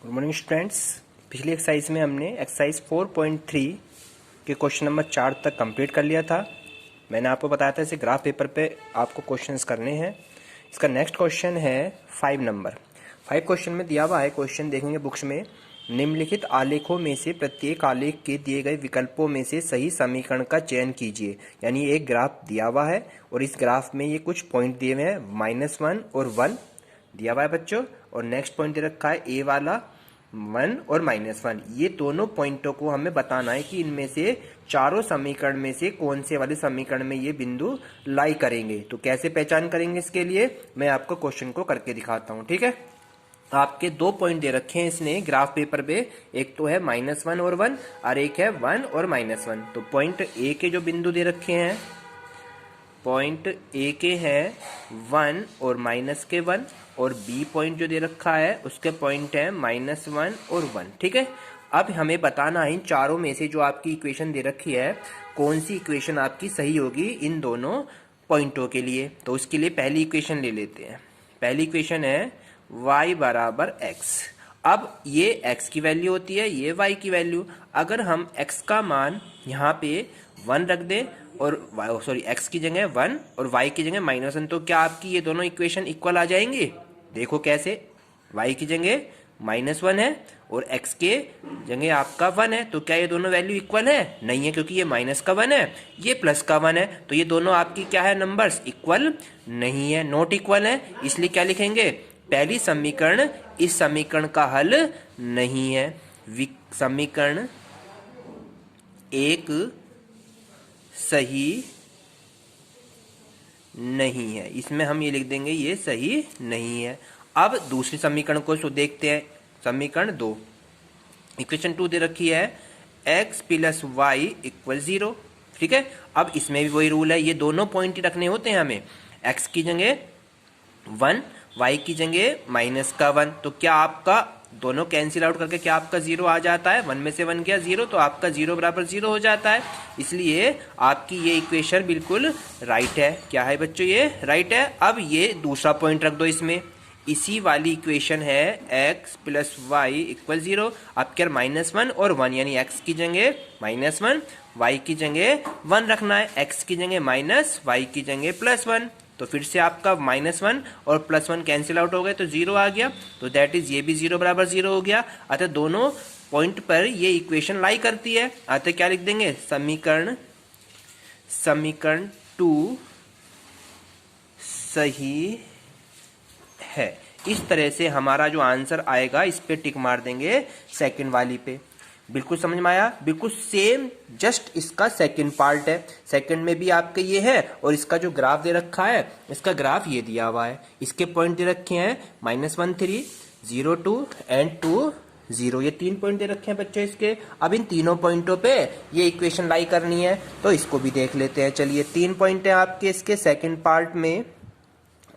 Good morning students. पिछली exercise में हमने एक्सरसाइज 4.3 के क्वेश्चन नंबर 4 तक कंप्लीट कर लिया था। मैंने आपको बताया था इसे ग्राफ पेपर पे आपको क्वेश्चंस करने हैं। इसका नेक्स्ट क्वेश्चन है 5 नंबर। 5 क्वेश्चन में दिया हुआ है, क्वेश्चन देखेंगे बुक्स में। निम्नलिखित आलेखों में से प्रत्येक आलेख के दिए गए विकल्पों में से सही समीकरण का चयन कीजिए। यानी एक ग्राफ दिया हुआ है और इस ग्राफ में ये कुछ पॉइंट दिए हुए हैं, -1 और 1 दिया हुआ है बच्चों। और नेक्स्ट पॉइंट दे रखा है ए वाला 1 और -1। ये दोनों पॉइंटों को हमें बताना है कि इनमें से चारों समीकरण में से कौन से वाले समीकरण में ये बिंदु लाई करेंगे। तो कैसे पहचान करेंगे, इसके लिए मैं आपको क्वेश्चन को करके दिखाता हूँ। ठीक है, आपके दो पॉइंट दे रखे हैं इसने ग्राफ पेपर पे, एक तो है -1 और 1 और एक है 1 और -1। तो पॉइंट ए के जो बिंदु दे रखे हैं, पॉइंट ए के हैं 1 और -1, और बी पॉइंट जो दे रखा है उसके पॉइंट है -1 और 1। ठीक है, अब हमें बताना है इन चारों में से जो आपकी इक्वेशन दे रखी है कौन सी इक्वेशन आपकी सही होगी इन दोनों पॉइंटों के लिए। तो उसके लिए पहली इक्वेशन ले लेते हैं। पहली इक्वेशन है y बराबर x। अब ये x की वैल्यू होती है, ये y की वैल्यू। अगर हम x का मान यहाँ पे 1 रख दें और x की जगह 1 और y की जगह -1, तो क्या आपकी ये दोनों इक्वेशन इक्वल आ जाएंगे। देखो कैसे, y की जगह -1 है और x के जगह आपका 1 है, तो क्या ये दोनों वैल्यू इक्वल है? नहीं है, क्योंकि ये माइनस का 1 है, ये प्लस का 1 है। तो ये दोनों आपकी क्या है, नंबर्स इक्वल नहीं है, नॉट इक्वल है। इसलिए क्या लिखेंगे, पहली समीकरण इस समीकरण का हल नहीं है। समीकरण एक सही नहीं है, इसमें हम ये लिख देंगे ये सही नहीं है। अब दूसरी समीकरण को देखते हैं, समीकरण 2। इक्वेशन 2 दे रखी है x + y = 0। ठीक है, अब इसमें भी वही रूल है, ये दोनों पॉइंट ही रखने होते हैं हमें, x की जगह 1, y की जगह -1। तो क्या आपका दोनों कैंसिल आउट करके क्या आपका 0 आ जाता है, 1 में से 1 गया 0, तो आपका 0 बराबर 0 हो जाता है। इसलिए आपकी ये इक्वेशन बिल्कुल राइट है। क्या है बच्चों, ये राइट है। अब ये दूसरा पॉइंट रख दो इसमें, इसी वाली इक्वेशन है x + y = 0। अब क्या -1 और 1, यानी x की जगह -1, y की जगह 1 रखना है, x की जगह माइनस, y की जगह +1। तो फिर से आपका -1 और +1 कैंसिल आउट हो गए तो 0 आ गया। तो दैट इज ये भी 0 बराबर 0 हो गया। अतः दोनों पॉइंट पर ये इक्वेशन लाई करती है। अतः क्या लिख देंगे, समीकरण 2 सही है। इस तरह से हमारा जो आंसर आएगा इस पे टिक मार देंगे सेकंड वाली पे। बिल्कुल समझ में आया, बिल्कुल सेम, जस्ट इसका सेकंड पार्ट है। सेकंड में भी आपके ये है और इसका जो ग्राफ दे रखा है, इसका ग्राफ ये दिया हुआ है। इसके पॉइंट दे रखे हैं -1 3, 0 2 एंड 2 0। ये 3 पॉइंट दे रखे हैं बच्चों इसके। अब इन तीनों पॉइंटों पे ये इक्वेशन लाई करनी है, तो इसको भी देख लेते हैं। चलिए, 3 पॉइंट है आपके इसके सेकेंड पार्ट में।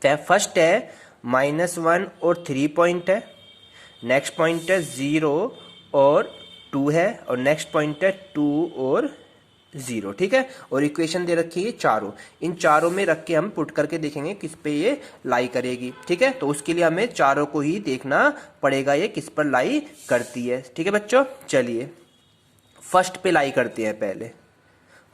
फर्स्ट है -1 और 3 पॉइंट है, नेक्स्ट पॉइंट है 0 और 2 है, और नेक्स्ट पॉइंट है 2 और 0। ठीक है, और इक्वेशन दे रखी है चारों। इन चारों में रख के हम पुट करके देखेंगे किस पे ये लाई करेगी। ठीक है, तो उसके लिए हमें चारों को ही देखना पड़ेगा ये किस पर लाई करती है। ठीक है बच्चों, चलिए फर्स्ट पे लाई करते हैं पहले।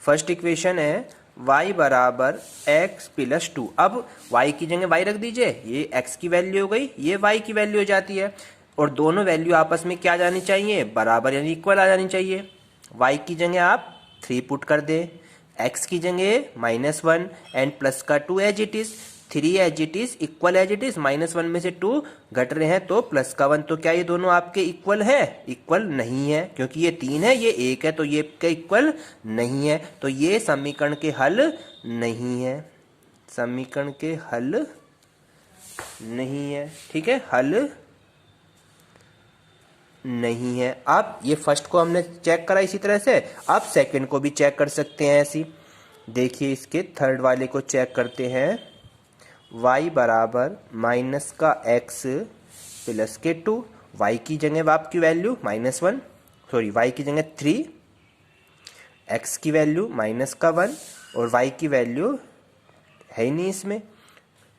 फर्स्ट इक्वेशन है y बराबर x + 2। अब y की जगह y रख दीजिए, ये x की वैल्यू हो गई, ये y की वैल्यू हो जाती है, और दोनों वैल्यू आपस में क्या जानी चाहिए, बराबर यानी इक्वल आ जानी चाहिए। y की जगह आप 3 पुट कर दें, x की जगह -1 एंड प्लस का 2 as it is, 3 as it is, equal as it is. -1 में से 2 घट रहे हैं तो प्लस का 1। तो क्या ये दोनों आपके इक्वल है? इक्वल नहीं है, क्योंकि ये 3 है, ये 1 है, तो ये के इक्वल नहीं है। तो ये समीकरण के हल नहीं है, समीकरण के हल नहीं है। ठीक है, हल नहीं है। अब ये फर्स्ट को हमने चेक करा इसी तरह से, अब सेकंड को भी चेक कर सकते हैं ऐसी। देखिए, इसके थर्ड वाले को चेक करते हैं। y बराबर -x + 2। y की जगह आपकी वैल्यू -1, y की जगह 3, x की वैल्यू -1 और y की वैल्यू है ही नहीं इसमें।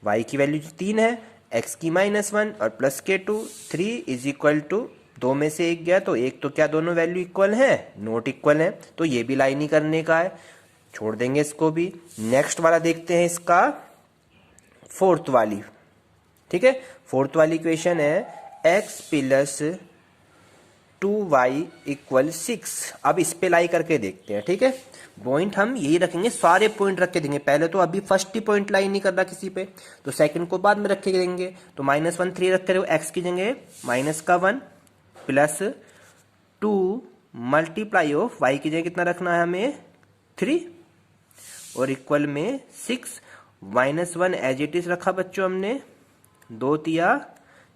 y की वैल्यू 3 है, x की -1 और +2, 3 = दो में से एक गया तो एक तो क्या दोनों वैल्यू इक्वल है, नॉट इक्वल है, तो ये भी लाई नहीं करने का है, छोड़ देंगे इसको भी। नेक्स्ट वाला देखते हैं इसका फोर्थ वाली। ठीक है, फोर्थ वाली इक्वेशन है x प्लस 2y इक्वल 6। अब इस पे लाई करके देखते हैं। ठीक है, पॉइंट हम यही रखेंगे, सारे पॉइंट रख के देंगे। पहले तो अभी फर्स्ट ही पॉइंट लाई नहीं कर रहा किसी पे, तो सेकंड को बाद में रख के देंगे। तो -1 3 रख कर एक्स की जगह -1 प्लस 2 मल्टीप्लाई ऑफ वाई की जगह कितना रखना है हमें 3 और इक्वल में 6 -1 एज इट इज रखा बच्चों हमने, 2 तिया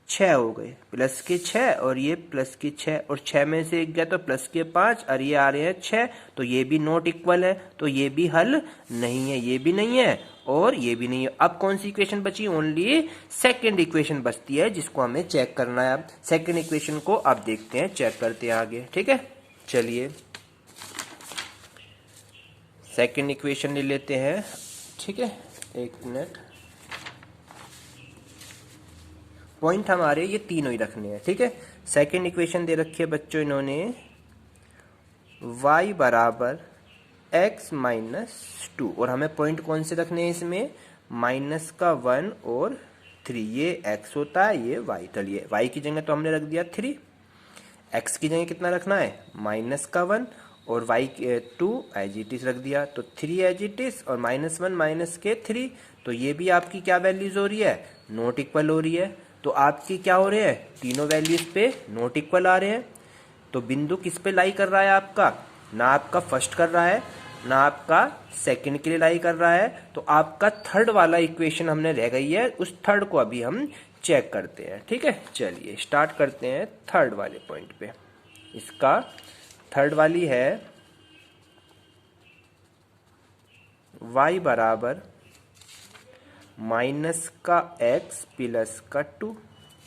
6 हो गए, प्लस के 6 और ये प्लस के 6 और 6 में से एक गया तो प्लस के 5 और ये आ रहे हैं 6, तो ये भी नॉट इक्वल है, तो ये भी हल नहीं है, ये भी नहीं है और ये भी नहीं है। अब कौन सी इक्वेशन बची, ओनली सेकंड इक्वेशन बचती है जिसको हमें चेक करना है। अब सेकंड इक्वेशन को अब देखते हैं, चेक करते हैं आगे। ठीक है, चलिए सेकंड इक्वेशन ले लेते हैं। ठीक है, एक मिनट, पॉइंट हमारे ये तीनों ही रखने हैं। ठीक है, सेकंड इक्वेशन दे रखी है बच्चों इन्होंने y बराबर x माइनस 2 और हमें पॉइंट कौन से रखने हैं इसमें, -1 और 3। ये x होता है, ये y। चलिए y की जगह तो हमने रख दिया 3, x की जगह कितना रखना है -1 और y 2 एज इट इज रख दिया, तो 3 एज इट इज और -1 -3, तो ये भी आपकी क्या वैल्यूज हो रही है, नॉट इक्वल हो रही है। तो आपकी क्या हो रहे हैं, तीनों वैल्यूज पे नॉट इक्वल आ रहे हैं। तो बिंदु किस पे लाई कर रहा है आपका, ना आपका फर्स्ट कर रहा है ना आपका सेकंड के लिए लाई कर रहा है, तो आपका थर्ड वाला इक्वेशन हमने रह गई है, उस थर्ड को अभी हम चेक करते हैं। ठीक है, चलिए स्टार्ट करते हैं थर्ड वाले पॉइंट पे। इसका थर्ड वाली है y बराबर माइनस का x प्लस का 2,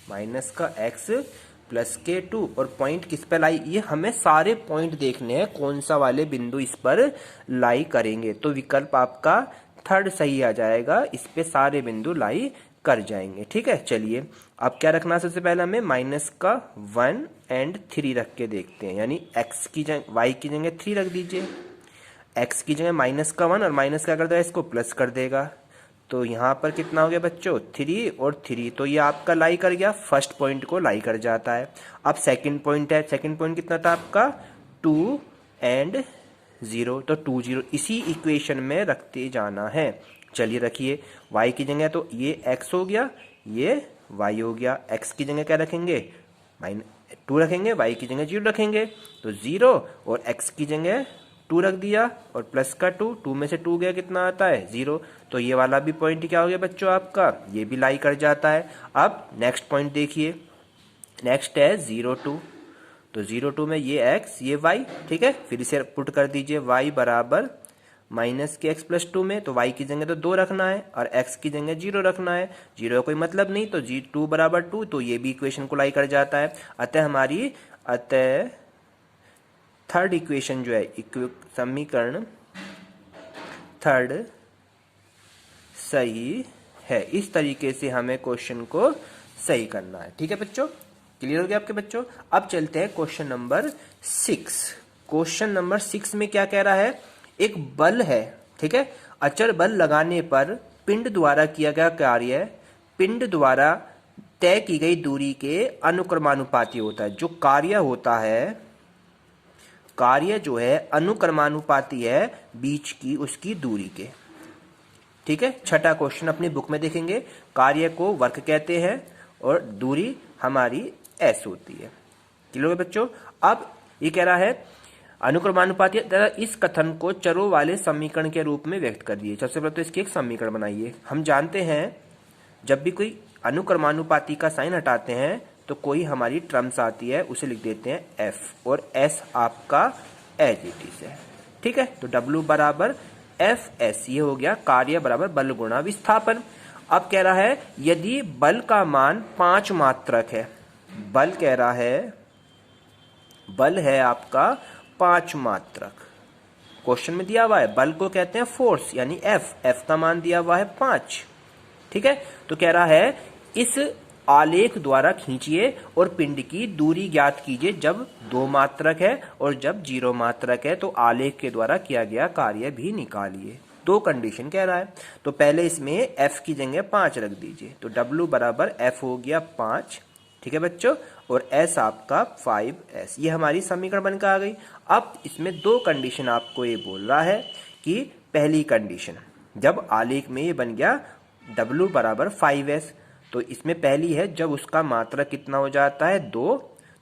माइनस का x प्लस के 2 और पॉइंट किस पे लाई, ये हमें सारे पॉइंट देखने हैं कौन सा वाले बिंदु इस पर लाई करेंगे। तो विकल्प आपका थर्ड सही आ जाएगा, इस पे सारे बिंदु लाई कर जाएंगे। ठीक है, चलिए अब क्या रखना है, सबसे पहले हमें -1 एंड 3 रख के देखते हैं, यानी x की जगह y की जगह 3 रख दीजिए, x की जगह -1 और माइनस क्या कर देगा, इसको प्लस कर देगा। तो यहाँ पर कितना हो गया बच्चों 3 और 3, तो ये आपका लाई कर गया, फर्स्ट पॉइंट को लाई कर जाता है। अब सेकंड पॉइंट है, सेकंड पॉइंट कितना था आपका 2 एंड 0, तो 2 0 इसी इक्वेशन में रखते जाना है। चलिए रखिए, y की जगह तो ये x हो गया, ये y हो गया, x की जगह क्या रखेंगे -2 रखेंगे, y की जगह 0 रखेंगे, तो 0 और x की जगह 2 रख दिया और प्लस का 2, 2 में से 2 गया कितना आता है 0, तो ये वाला भी पॉइंट क्या हो गया बच्चों आपका, ये भी लाई कर जाता है। अब नेक्स्ट पॉइंट देखिए, नेक्स्ट है 0 2, तो 0 2 में ये x ये y। ठीक है, फिर इसे पुट कर दीजिए, y बराबर माइनस के x प्लस 2 में, तो y की जगह तो 2 रखना है और x की जगह 0 रखना है, 0 का कोई मतलब नहीं, तो 2 बराबर 2, तो ये भी इक्वेशन को लाई कर जाता है। अतः थर्ड इक्वेशन जो है, समीकरण थर्ड सही है। इस तरीके से हमें क्वेश्चन को सही करना है। ठीक है बच्चों, क्लियर हो गया आपके बच्चों। अब चलते हैं क्वेश्चन नंबर 6। क्वेश्चन नंबर 6 में क्या कह रहा है, एक बल है, ठीक है, अचर बल लगाने पर पिंड द्वारा किया गया कार्य पिंड द्वारा तय की गई दूरी के अनुक्रमानुपाती होता है। जो कार्य होता है, कार्य जो है अनुक्रमानुपाती है बीच की उसकी दूरी के। ठीक है, छठा क्वेश्चन अपनी बुक में देखेंगे, कार्य को वर्क कहते हैं और दूरी हमारी s होती है। क्लियर है बच्चों। अब ये कह रहा है अनुक्रमानुपाती, इस कथन को चरों वाले समीकरण के रूप में व्यक्त कर दिए। सबसे पहले तो इसकी एक समीकरण बनाइए। हम जानते हैं जब भी कोई अनुक्रमानुपाती का साइन हटाते हैं तो कोई हमारी टर्म्स आती है, उसे लिख देते हैं f और s आपका एज इट इज है। ठीक है, तो w बराबर एफ एस, ये हो गया कार्य बराबर बल गुणा विस्थापन। अब कह रहा है यदि बल का मान 5 मात्रक है, बल कह रहा है बल है आपका 5 मात्रक, क्वेश्चन में दिया हुआ है, बल को कहते हैं फोर्स यानी एफ, एफ का मान दिया हुआ है 5। ठीक है, तो कह रहा है इस आलेख द्वारा खींचिए और पिंड की दूरी ज्ञात कीजिए जब 2 मात्रक है और जब 0 मात्रक है, तो आलेख के द्वारा किया गया कार्य भी निकालिए। 2 कंडीशन कह रहा है। तो पहले इसमें f की जगह 5 रख दीजिए, तो w बराबर f हो गया 5, ठीक है बच्चों, और s आपका 5s। ये हमारी समीकरण बनकर आ गई। अब इसमें 2 कंडीशन आपको ये बोल रहा है कि पहली कंडीशन जब आलेख में ये बन गया w बराबर 5s, तो इसमें पहली है जब उसका मात्रक कितना हो जाता है 2,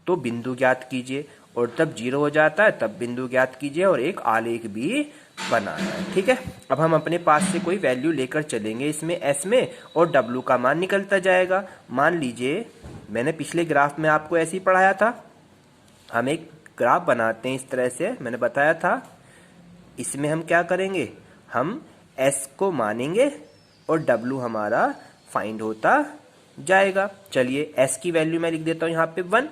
तो बिंदु ज्ञात कीजिए, और जब 0 हो जाता है तब बिंदु ज्ञात कीजिए और एक आलेख भी बनाना है। ठीक है, अब हम अपने पास से कोई वैल्यू लेकर चलेंगे इसमें s में, और w का मान निकलता जाएगा। मान लीजिए मैंने पिछले ग्राफ में आपको ऐसे ही पढ़ाया था, हम एक ग्राफ बनाते हैं इस तरह से, मैंने बताया था। इसमें हम क्या करेंगे, हम s को मानेंगे और w हमारा फाइंड होता जाएगा। चलिए s की वैल्यू मैं लिख देता हूँ यहाँ पे 1,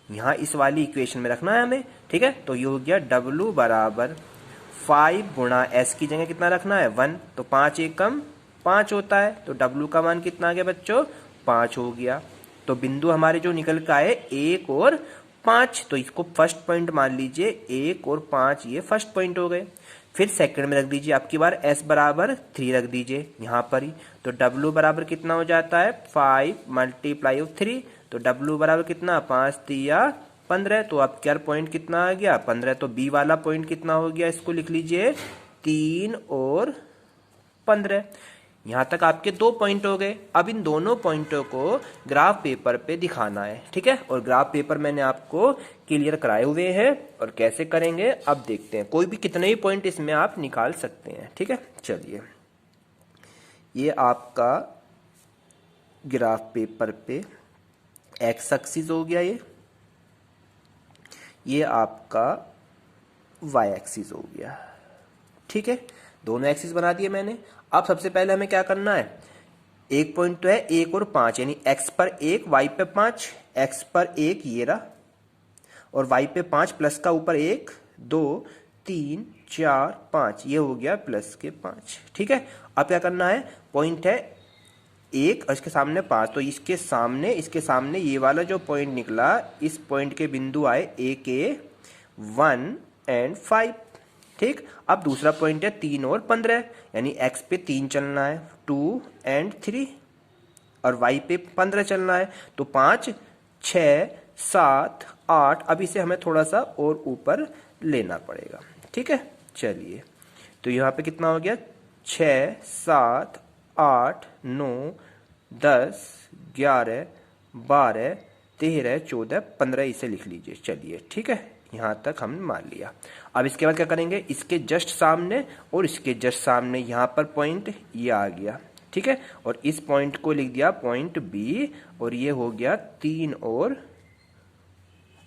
यहाँ इस वाली इक्वेशन में रखना है हमें। ठीक है, तो ये हो गया w बराबर 5 गुणा s की जगह कितना रखना है 1, तो 5 एकम 5 होता है, तो w का मान कितना आ गया बच्चों 5 हो गया। तो बिंदु हमारे जो निकल के आए 1 और 5, तो इसको फर्स्ट पॉइंट मान लीजिए, 1 और 5 ये फर्स्ट पॉइंट हो गए। फिर सेकंड में रख दीजिए, आपकी बार s बराबर 3 रख दीजिए यहाँ पर ही, तो w बराबर कितना हो जाता है 5 मल्टीप्लाई ऑफ 3, तो w बराबर कितना 5 3 15, तो अब क्या पॉइंट कितना आ गया 15, तो b वाला पॉइंट कितना हो गया, इसको लिख लीजिए 3 और 15। यहाँ तक आपके 2 पॉइंट हो गए। अब इन दोनों पॉइंटों को ग्राफ पेपर पे दिखाना है। ठीक है, और ग्राफ पेपर मैंने आपको क्लियर कराए हुए हैं, और कैसे करेंगे अब देखते हैं। कोई भी कितने ही पॉइंट इसमें आप निकाल सकते हैं। ठीक है, चलिए ये आपका ग्राफ पेपर पे एक्स एक्सिस हो गया, ये आपका वाई एक्सिस हो गया। ठीक है, दोनों एक्सिस बना दिए मैंने। अब सबसे पहले हमें क्या करना है, एक पॉइंट तो है 1 और 5, यानी x पर 1 y पे 5, x पर 1 ये रहा, और y पे 5 प्लस का ऊपर 1 2 3 4 5, ये हो गया प्लस के 5। ठीक है, अब क्या करना है, पॉइंट है 1 और इसके सामने 5, तो इसके सामने ये वाला जो पॉइंट निकला, इस पॉइंट के बिंदु आए एक 1 और 5। ठीक, अब दूसरा पॉइंट है 3 और 15, यानी x पे 3 चलना है 2 और 3, और y पे 15 चलना है, तो 5 6 7 8। अब इसे हमें थोड़ा सा और ऊपर लेना पड़ेगा। ठीक है, चलिए तो यहाँ पे कितना हो गया 6 7 8 9 10 11 12 13 14 15, इसे लिख लीजिए। चलिए ठीक है, यहाँ तक हमने मान लिया। अब इसके बाद क्या करेंगे, इसके जस्ट सामने और इसके जस्ट सामने यहाँ पर पॉइंट ये आ गया। ठीक है, और इस पॉइंट को लिख दिया पॉइंट बी, और ये हो गया 3 और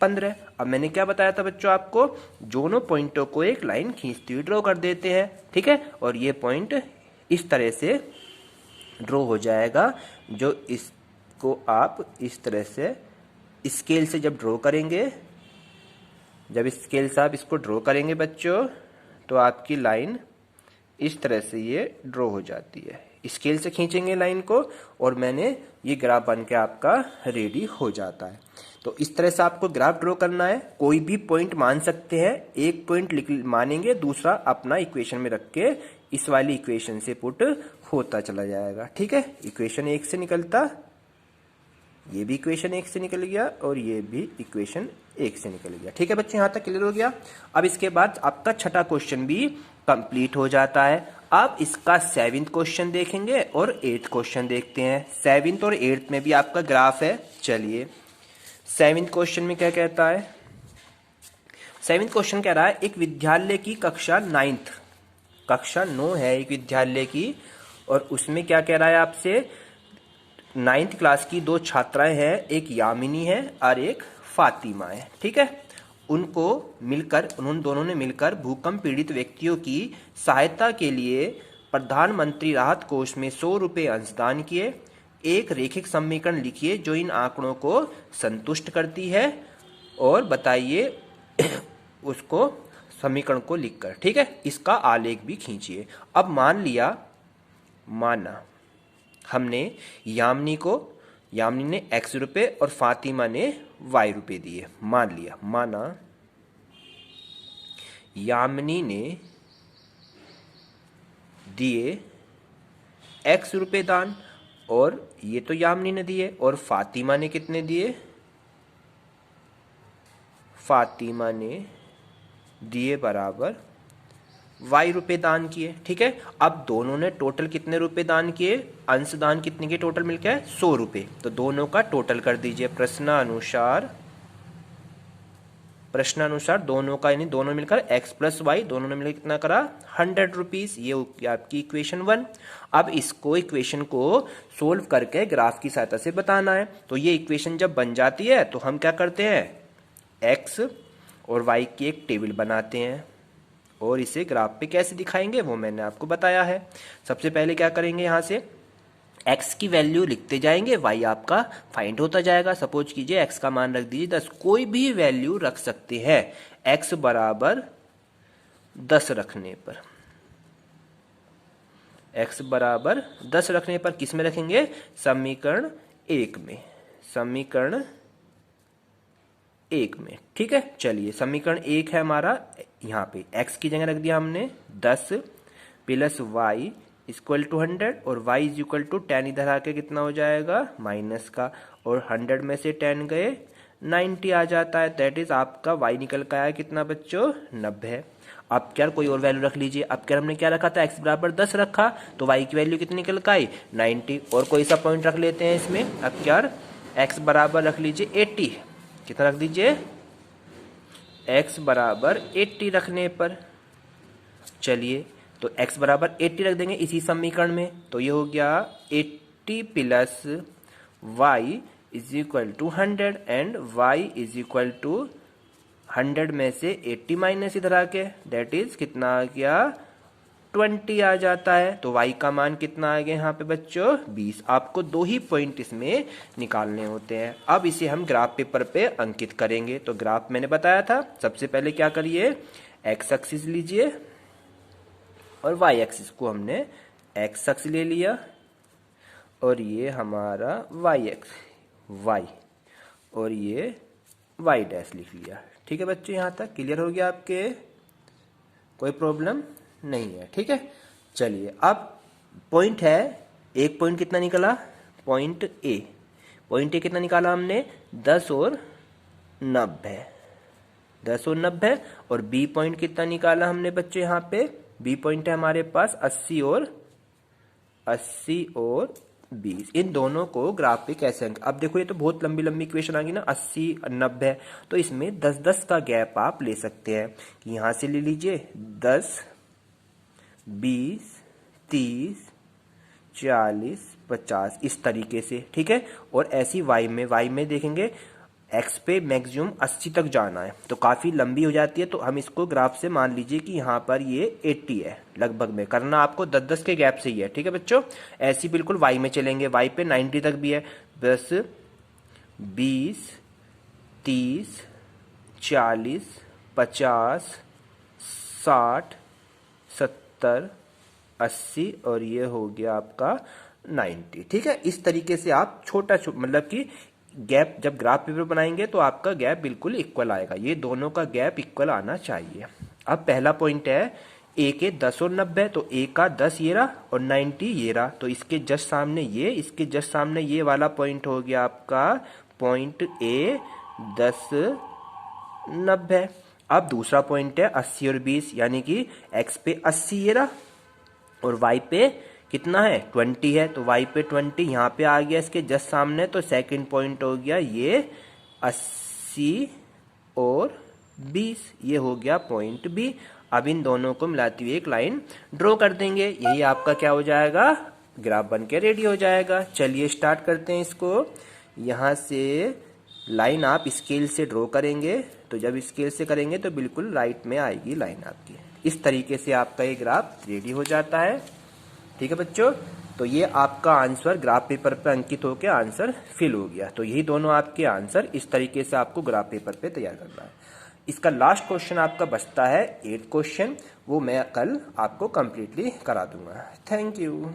15। अब मैंने क्या बताया था बच्चों आपको, दोनों पॉइंटों को एक लाइन खींचती हुई ड्रॉ कर देते हैं। ठीक है, और ये पॉइंट इस तरह से ड्रॉ हो जाएगा, जो इसको आप इस तरह से स्केल से जब ड्रॉ करेंगे, जब स्केल से आप इसको ड्रॉ करेंगे बच्चों, तो आपकी लाइन इस तरह से ये ड्रॉ हो जाती है। स्केल से खींचेंगे लाइन को, और मैंने ये ग्राफ बन के आपका रेडी हो जाता है। तो इस तरह से आपको ग्राफ ड्रॉ करना है। कोई भी पॉइंट मान सकते हैं, एक पॉइंट मानेंगे, दूसरा अपना इक्वेशन में रख के इस वाली इक्वेशन से पुट होता चला जाएगा। ठीक है, इक्वेशन 1 से निकलता, ये भी इक्वेशन 1 से निकल गया, और ये भी इक्वेशन 1 से निकल गया। ठीक है बच्चे, यहाँ तक क्लियर हो गया। अब इसके बाद आपका छठा क्वेश्चन भी कंप्लीट हो जाता है। अब इसका 7th क्वेश्चन देखेंगे और 8th क्वेश्चन देखते हैं। 7th और 8th में भी आपका ग्राफ है। चलिए 7th क्वेश्चन में क्या कहता है, 7th क्वेश्चन कह रहा है एक विद्यालय की कक्षा 9th, कक्षा 9 है एक विद्यालय की, और उसमें क्या कह रहा है आपसे, 9th क्लास की 2 छात्राएं हैं, एक यामिनी है और एक फातिमा है। ठीक है, उन दोनों ने मिलकर भूकंप पीड़ित व्यक्तियों की सहायता के लिए प्रधानमंत्री राहत कोष में 100 रुपये अंशदान किए। एक रैखिक समीकरण लिखिए जो इन आंकड़ों को संतुष्ट करती है, और बताइए उसको समीकरण को लिखकर। ठीक है, इसका आलेख भी खींचिए। अब माना हमने यामिनी ने x रुपए और फातिमा ने y रुपए दिए। मान लिया, माना यामिनी ने दिए x रुपए दान, और ये तो यामिनी ने दिए, और फातिमा ने कितने दिए, फातिमा ने दिए बराबर y रुपए दान किए। ठीक है, अब दोनों ने टोटल कितने रुपए दान किए, अंश दान कितने के टोटल मिलके है 100 रुपए, तो दोनों का टोटल कर दीजिए प्रश्नानुसार दोनों का, यानी दोनों मिलकर x प्लस वाई, दोनों ने मिलकर कितना करा 100 रुपीज। ये होगी आपकी इक्वेशन 1। अब इसको इक्वेशन को सोल्व करके ग्राफ की सहायता से बताना है। तो ये इक्वेशन जब बन जाती है तो हम क्या करते हैं, x और y की एक टेबल बनाते हैं, और इसे ग्राफ पे कैसे दिखाएंगे वो मैंने आपको बताया है। सबसे पहले क्या करेंगे, यहाँ से x की वैल्यू लिखते जाएंगे, y आपका फाइंड होता जाएगा। सपोज कीजिए x का मान रख दीजिए 10, कोई भी वैल्यू रख सकते हैं x बराबर 10 रखने पर, x बराबर 10 रखने पर किस में रखेंगे, समीकरण 1 में, समीकरण 1 में। ठीक है, चलिए समीकरण 1 है हमारा, यहाँ पे x की जगह रख दिया हमने 10 प्लस y इक्वल टू 100, और y इज इक्वल टू 10 इधर आके कितना हो जाएगा माइनस का, और 100 में से 10 गए 90 आ जाता है। दैट इज आपका y निकल का आया कितना बच्चों 90। अब क्या कोई और वैल्यू रख लीजिए। अब क्या हमने क्या रखा था, x बराबर 10 रखा, तो y की वैल्यू कितनी निकल का आई 90, और कोई सा पॉइंट रख लेते हैं इसमें। अब क्या x बराबर रख लीजिए 80, कितना रख दीजिए, x बराबर 80 रखने पर, चलिए तो x बराबर 80 रख देंगे इसी समीकरण में, तो ये हो गया 80 plus y is equal to 100, and y is equal to 100 में से 80 माइनस इधर आके, दैट इज कितना आ गया 20 आ जाता है। तो y का मान कितना आ गया यहाँ पे बच्चों 20। आपको 2 ही पॉइंट इसमें निकालने होते हैं। अब इसे हम ग्राफ पेपर पे अंकित करेंगे। तो ग्राफ मैंने बताया था, सबसे पहले क्या करिए, x एक्सिस लीजिए और y एक्सिस को हमने x एक्सिस ले लिया, और ये हमारा y एक्सिस y, और ये y डैश लिख लिया। ठीक है बच्चों, यहाँ तक क्लियर हो गया आपके, कोई प्रॉब्लम नहीं है। ठीक है, चलिए अब पॉइंट है, एक पॉइंट कितना निकला, पॉइंट ए, पॉइंट ए कितना निकाला हमने 10 और 90, 10 और 90, और बी पॉइंट कितना निकाला हमने बच्चों, यहाँ पे बी पॉइंट है हमारे पास 80 और 20। इन दोनों को ग्राफ पे कैसे अंक, अब देखो ये तो बहुत लंबी लंबी इक्वेशन आ गई ना, 80 90, तो इसमें 10-10 का गैप आप ले सकते हैं कि यहाँ से ले लीजिए 10 20 30 40 50 इस तरीके से। ठीक है, और ऐसी y में देखेंगे x पे मैक्सिमम 80 तक जाना है, तो काफ़ी लंबी हो जाती है। तो हम इसको ग्राफ से मान लीजिए कि यहाँ पर ये 80 है, लगभग में करना आपको 10-10 के गैप से ही है। ठीक है बच्चों, ऐसी बिल्कुल y में चलेंगे, y पे 90 तक भी है, 10 20 30 40 50 60 70 80, और ये हो गया आपका 90। ठीक है, इस तरीके से आप छोटा मतलब कि गैप जब ग्राफ पेपर बनाएंगे तो आपका गैप बिल्कुल इक्वल आएगा, ये दोनों का गैप इक्वल आना चाहिए। अब पहला पॉइंट है ए के 10 और 90, तो ए का 10 ये रहा और 90 ये रहा, तो इसके जस्ट सामने ये, इसके जस्ट सामने ये वाला पॉइंट हो गया आपका पॉइंट ए 10 90। अब दूसरा पॉइंट है 80 और 20, यानी कि x पे 80 ये रहा और y पे कितना है 20 है, तो y पे 20 यहाँ पे आ गया इसके जस्ट सामने, तो सेकंड पॉइंट हो गया ये 80 और 20, ये हो गया पॉइंट बी। अब इन दोनों को मिलाती हुई एक लाइन ड्रॉ कर देंगे, यही आपका क्या हो जाएगा, ग्राफ बन के रेडी हो जाएगा। चलिए स्टार्ट करते हैं इसको। यहाँ से लाइन आप स्केल से ड्रॉ करेंगे, तो जब स्केल से करेंगे तो बिल्कुल राइट में आएगी लाइन आपकी। इस तरीके से आपका ये ग्राफ रेडी हो जाता है। ठीक है बच्चों, तो ये आपका आंसर ग्राफ पेपर पे अंकित होकर आंसर फिल हो गया। तो यही दोनों आपके आंसर, इस तरीके से आपको ग्राफ पेपर पे तैयार करना है। इसका लास्ट क्वेश्चन आपका बचता है 8 क्वेश्चन, वो मैं कल आपको कंप्लीटली करा दूंगा। Thank you.